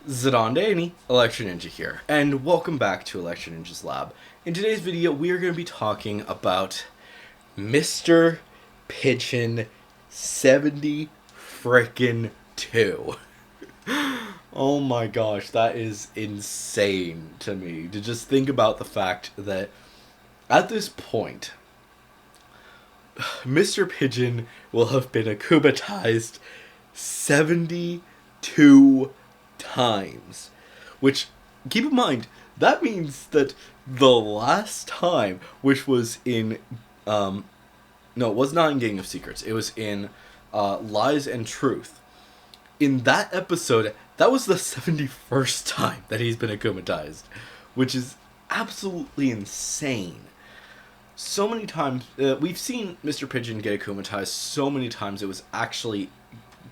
Zidane, Electro Ninja here, and welcome back to Electro Ninja's Lab. In today's video, we are going to be talking about Mr. Pigeon 70 frickin' 2. Oh my gosh, that is insane to me to just think about the fact that at this point, Mr. Pigeon will have been akumatized 72 times. Which, keep in mind, that means that the last time, which was in, no, it was not in Gang of Secrets, it was in Lies and Truth. In that episode, that was the 71st time that he's been akumatized, which is absolutely insane. So many times, we've seen Mr. Pigeon get akumatized so many times, it was actually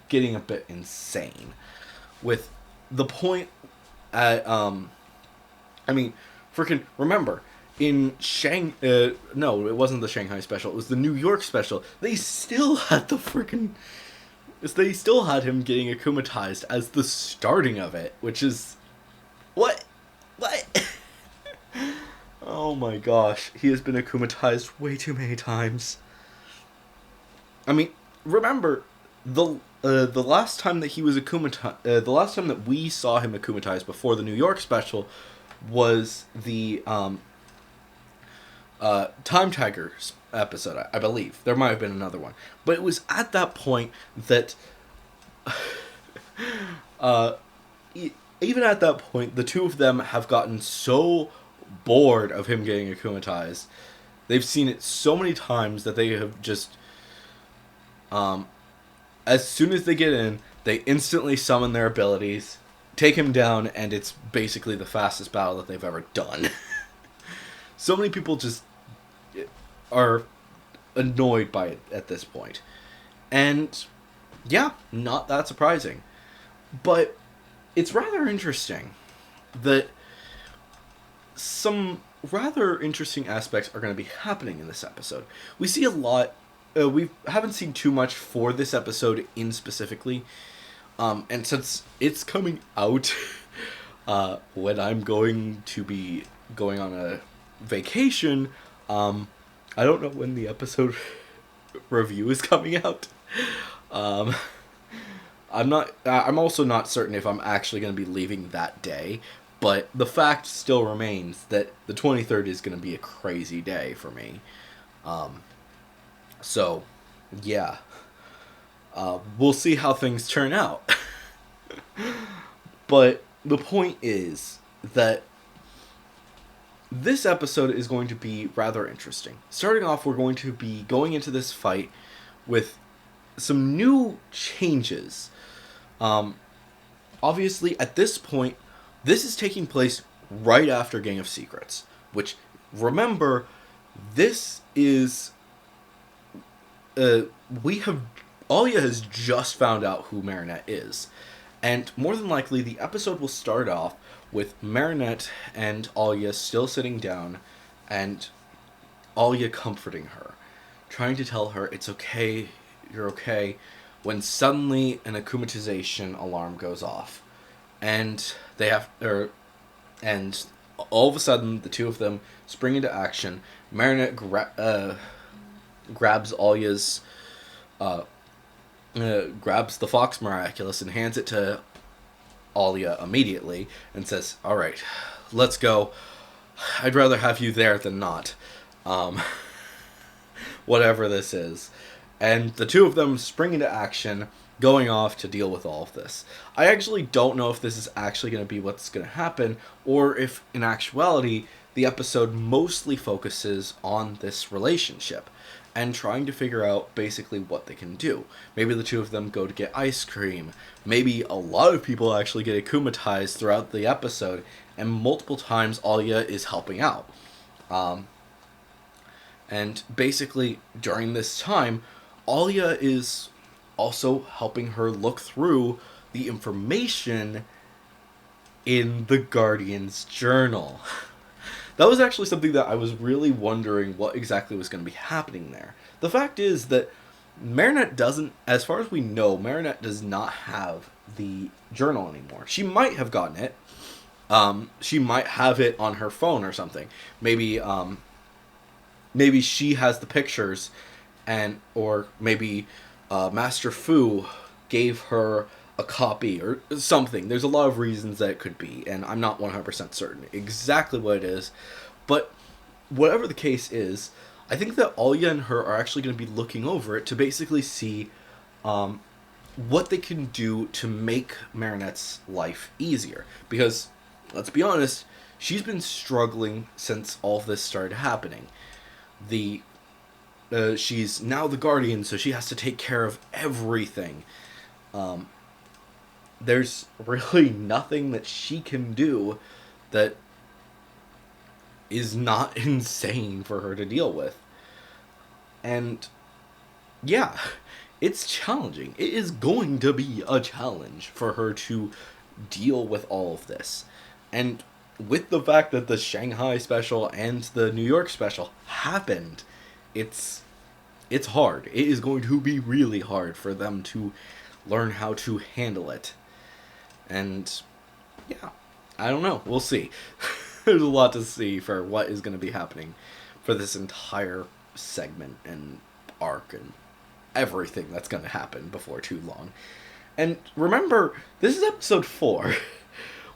getting a bit insane. With the point at, freaking, remember, in no, it wasn't the Shanghai special, it was the New York special, they still had him getting akumatized as the starting of it, which is, what? Oh my gosh, he has been akumatized way too many times. I mean, remember, the last time that he was the last time that we saw him akumatized before the New York special was the Time Tigers episode, I believe. There might have been another one, but it was at that point that even at that point, the two of them have gotten so bored of him getting akumatized. They've seen it so many times that they have just, as soon as they get in, they instantly summon their abilities, take him down, and it's basically the fastest battle that they've ever done. So many people just are annoyed by it at this point. And, yeah, not that surprising. But it's rather interesting that some rather interesting aspects are going to be happening in this episode. We see a lot. We haven't seen too much for this episode in specifically. And since it's coming out when I'm going to be going on a vacation, I don't know when the episode review is coming out. I'm also not certain if I'm actually going to be leaving that day, but the fact still remains that the 23rd is going to be a crazy day for me. So, yeah. We'll see how things turn out. But the point is that this episode is going to be rather interesting. Starting off, we're going to be going into this fight with some new changes. Obviously, at this point, this is taking place right after Gang of Secrets, which, remember, this is, Alia has just found out who Marinette is, and more than likely, the episode will start off with Marinette and Alia still sitting down, and Alia comforting her, trying to tell her, it's okay, you're okay, when suddenly an akumatization alarm goes off. And and all of a sudden, the two of them spring into action. Marinette grabs Alia's, grabs the Fox Miraculous and hands it to Alia immediately and says, "Alright, let's go. I'd rather have you there than not. Whatever this is." And the two of them spring into action, going off to deal with all of this. I actually don't know if this is actually going to be what's going to happen, or if, in actuality, the episode mostly focuses on this relationship, and trying to figure out basically what they can do. Maybe the two of them go to get ice cream. Maybe a lot of people actually get akumatized throughout the episode, and multiple times Alia is helping out. And basically, during this time, Alia is also helping her look through the information in the Guardian's journal. That was actually something that I was really wondering what exactly was going to be happening there. The fact is that Marinette doesn't, as far as we know, Marinette does not have the journal anymore. She might have gotten it. She might have it on her phone or something. Maybe she has the pictures, or maybe Master Fu gave her a copy or something. There's a lot of reasons that it could be, and I'm not 100% certain exactly what it is. But whatever the case is, I think that Alya and her are actually going to be looking over it to basically see what they can do to make Marinette's life easier. Because, let's be honest, she's been struggling since all of this started happening. She's now the Guardian, so she has to take care of everything. There's really nothing that she can do that is not insane for her to deal with. And yeah, it's challenging. It is going to be a challenge for her to deal with all of this. And with the fact that the Shanghai special and the New York special happened, it's hard. It is going to be really hard for them to learn how to handle it. And yeah, I don't know. We'll see. There's a lot to see for what is going to be happening for this entire segment and arc and everything that's going to happen before too long. And remember, this is episode 4.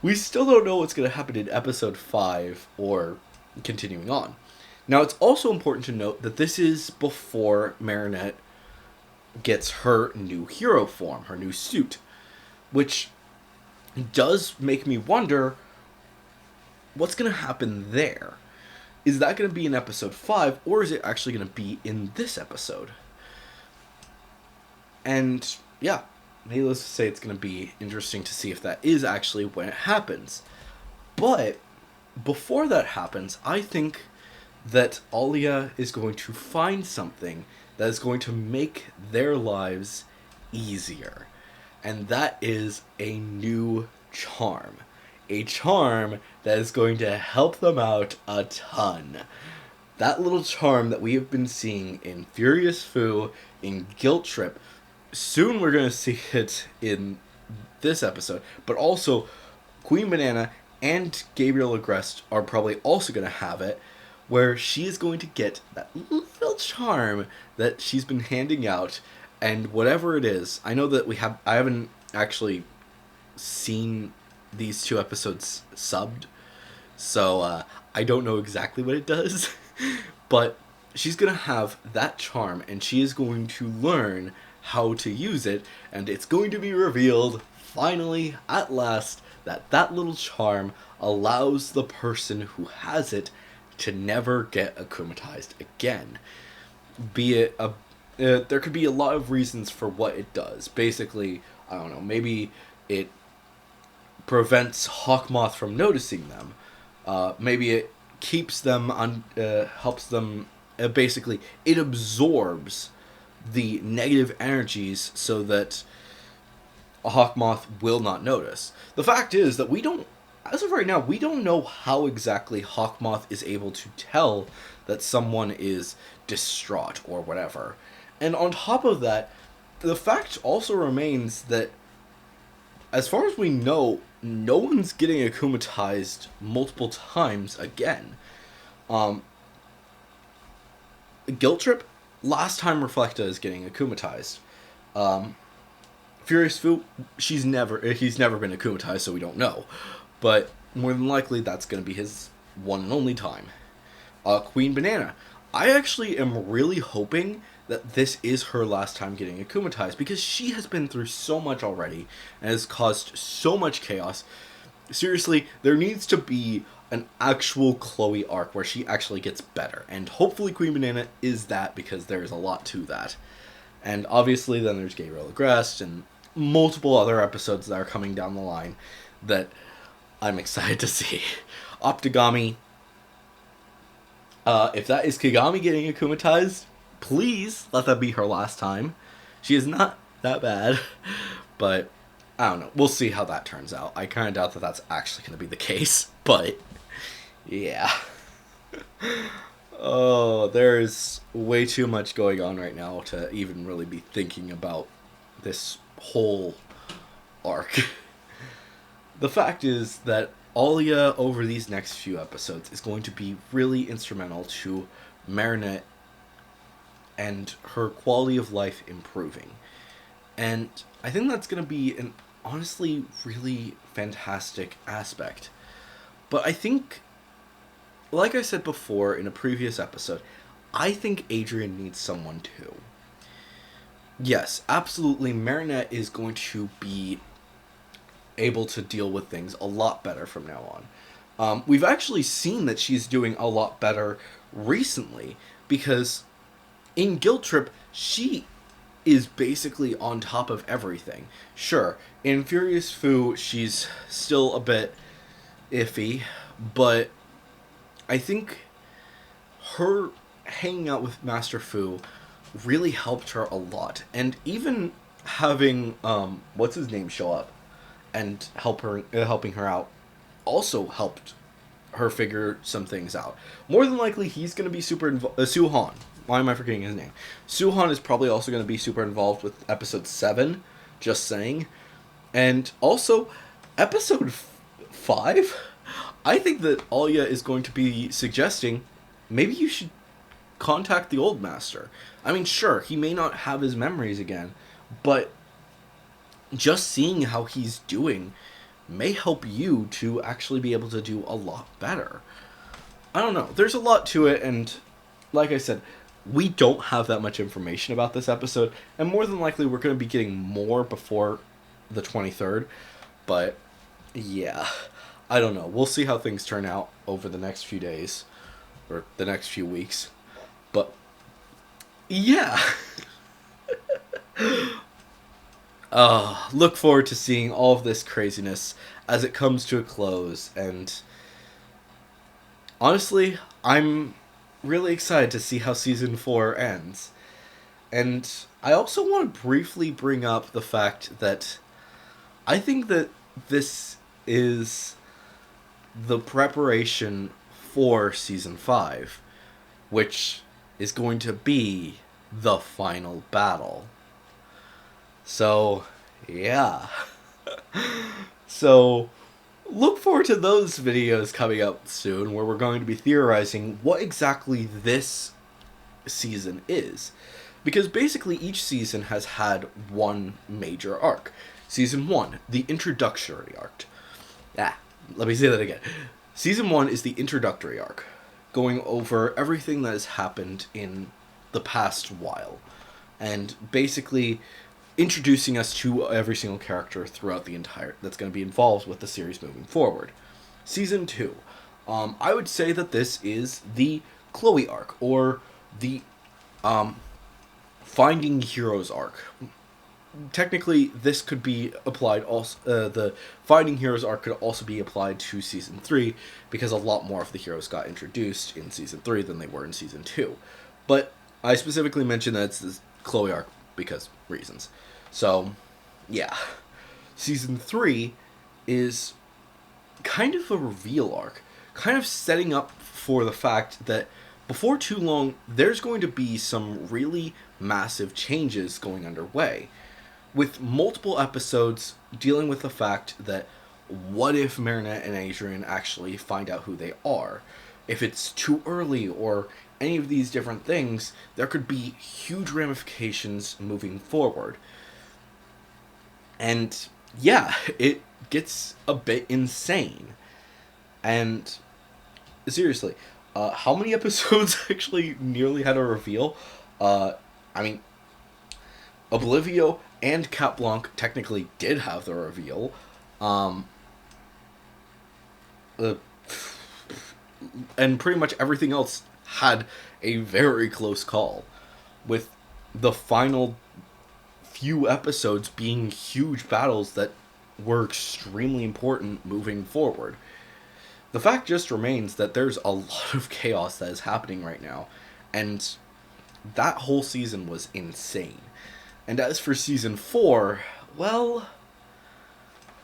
We still don't know what's going to happen in episode 5 or continuing on. Now, it's also important to note that this is before Marinette gets her new hero form, her new suit, which does make me wonder what's going to happen there. Is that going to be in episode 5, or is it actually going to be in this episode? And yeah, needless to say, it's going to be interesting to see if that is actually when it happens. But before that happens, I think that Alya is going to find something that is going to make their lives easier. And that is a new charm. A charm that is going to help them out a ton. That little charm that we have been seeing in Furious Fu, in Guilt Trip. Soon we're going to see it in this episode. But also, Queen Banana and Gabriel Agreste are probably also going to have it, where she is going to get that little charm that she's been handing out, and whatever it is, I know that I haven't actually seen these 2 episodes subbed, so I don't know exactly what it does, but she's going to have that charm, and she is going to learn how to use it, and it's going to be revealed, finally, at last, that little charm allows the person who has it to never get akumatized again. Be it there could be a lot of reasons for what it does. Basically, I don't know, maybe it prevents Hawkmoth from noticing them. Maybe it keeps them helps them. Basically, it absorbs the negative energies so that Hawkmoth will not notice. The fact is that as of right now, we don't know how exactly Hawkmoth is able to tell that someone is distraught or whatever. And on top of that, the fact also remains that, as far as we know, no one's getting akumatized multiple times again. Guilt Trip, last time Reflecta is getting akumatized. Furious Fu, he's never been akumatized, so we don't know. But more than likely, that's going to be his one and only time. Queen Banana, I actually am really hoping that this is her last time getting akumatized, because she has been through so much already and has caused so much chaos. Seriously, there needs to be an actual Chloe arc where she actually gets better, and hopefully Queen Banana is that, because there's a lot to that. And obviously then there's Gabriel Agreste and multiple other episodes that are coming down the line that I'm excited to see. Optigami, if that is Kagami getting akumatized, please let that be her last time. She is not that bad, but I don't know. We'll see how that turns out. I kind of doubt that that's actually going to be the case, but yeah. Oh, there's way too much going on right now to even really be thinking about this whole arc. The fact is that Alia, over these next few episodes, is going to be really instrumental to Marinette and her quality of life improving. And I think that's going to be an honestly really fantastic aspect. But I think, like I said before in a previous episode, I think Adrien needs someone too. Yes, absolutely, Marinette is going to be able to deal with things a lot better from now on. We've actually seen that she's doing a lot better recently, because in Guilt Trip, she is basically on top of everything. Sure, in Furious Fu, she's still a bit iffy, but I think her hanging out with Master Fu really helped her a lot. And even having, what's his name show up and helping her out also helped her figure some things out. More than likely, he's going to be super involved. Suhan. Why am I forgetting his name? Suhan is probably also going to be super involved with episode 7, just saying. And also, episode 5, I think that Alia is going to be suggesting maybe you should contact the old master. I mean, sure, he may not have his memories again, but just seeing how he's doing may help you to actually be able to do a lot better. I don't know. There's a lot to it, and like I said, we don't have that much information about this episode, and more than likely we're going to be getting more before the 23rd, but yeah, I don't know. We'll see how things turn out over the next few days, or the next few weeks, but yeah. Look forward to seeing all of this craziness as it comes to a close, and honestly, I'm really excited to see how Season 4 ends. And I also want to briefly bring up the fact that I think that this is the preparation for Season 5, which is going to be the final battle. So, yeah. So, look forward to those videos coming up soon, where we're going to be theorizing what exactly this season is. Because basically each season has had one major arc. Season 1, the introductory arc. Let me say that again. Season 1 is the introductory arc, going over everything that has happened in the past while, and basically introducing us to every single character throughout the entire that's going to be involved with the series moving forward. Season 2, I would say that this is the Chloe arc, or the Finding Heroes arc. Technically, this could be applied also. The Finding Heroes arc could also be applied to Season 3, because a lot more of the heroes got introduced in Season 3 than they were in Season 2. But I specifically mentioned that it's the Chloe arc because reasons. So, yeah. Season 3 is kind of a reveal arc, kind of setting up for the fact that before too long, there's going to be some really massive changes going underway, with multiple episodes dealing with the fact that what if Marinette and Adrien actually find out who they are? If it's too early, or any of these different things, there could be huge ramifications moving forward. And yeah, it gets a bit insane. And seriously, how many episodes actually nearly had a reveal? I mean, Oblivio and Cat Blanc technically did have the reveal. And pretty much everything else had a very close call, with the final few episodes being huge battles that were extremely important moving forward. The fact just remains that there's a lot of chaos that is happening right now, and that whole season was insane. And as for Season 4, well,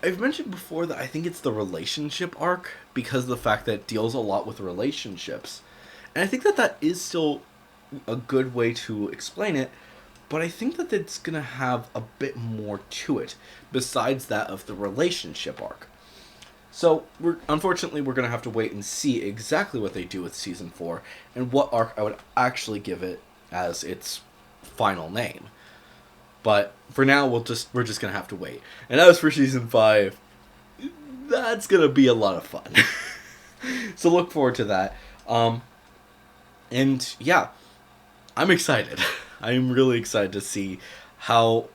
I've mentioned before that I think it's the relationship arc, because of the fact that it deals a lot with relationships. And I think that that is still a good way to explain it, but I think that it's going to have a bit more to it besides that of the relationship arc. So, unfortunately, we're going to have to wait and see exactly what they do with Season 4 and what arc I would actually give it as its final name. But for now, we're just going to have to wait. And as for Season 5, that's going to be a lot of fun. So look forward to that. And yeah, I'm excited. I'm really excited to see how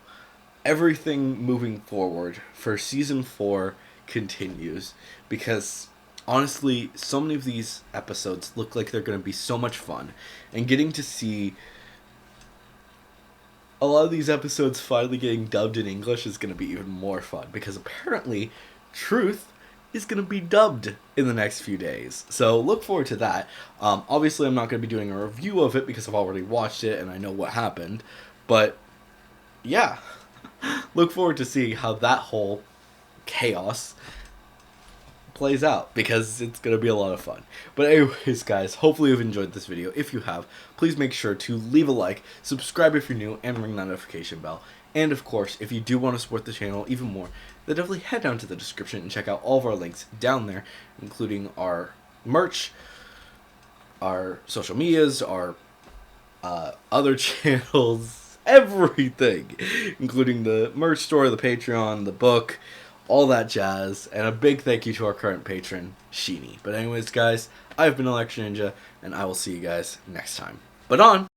everything moving forward for Season 4 continues, because honestly, so many of these episodes look like they're going to be so much fun, and getting to see a lot of these episodes finally getting dubbed in English is going to be even more fun, because apparently Truth is going to be dubbed in the next few days. So look forward to that. Obviously, I'm not going to be doing a review of it because I've already watched it and I know what happened. But yeah, look forward to seeing how that whole chaos plays out, because it's going to be a lot of fun. But anyways, guys, hopefully you've enjoyed this video. If you have, please make sure to leave a like, subscribe if you're new, and ring that notification bell. And of course, if you do want to support the channel even more, then definitely head down to the description and check out all of our links down there, including our merch, our social medias, our other channels, everything, including the merch store, the Patreon, the book, all that jazz. And a big thank you to our current patron, Sheeny. But anyways, guys, I've been Electro Ninja, and I will see you guys next time. But on!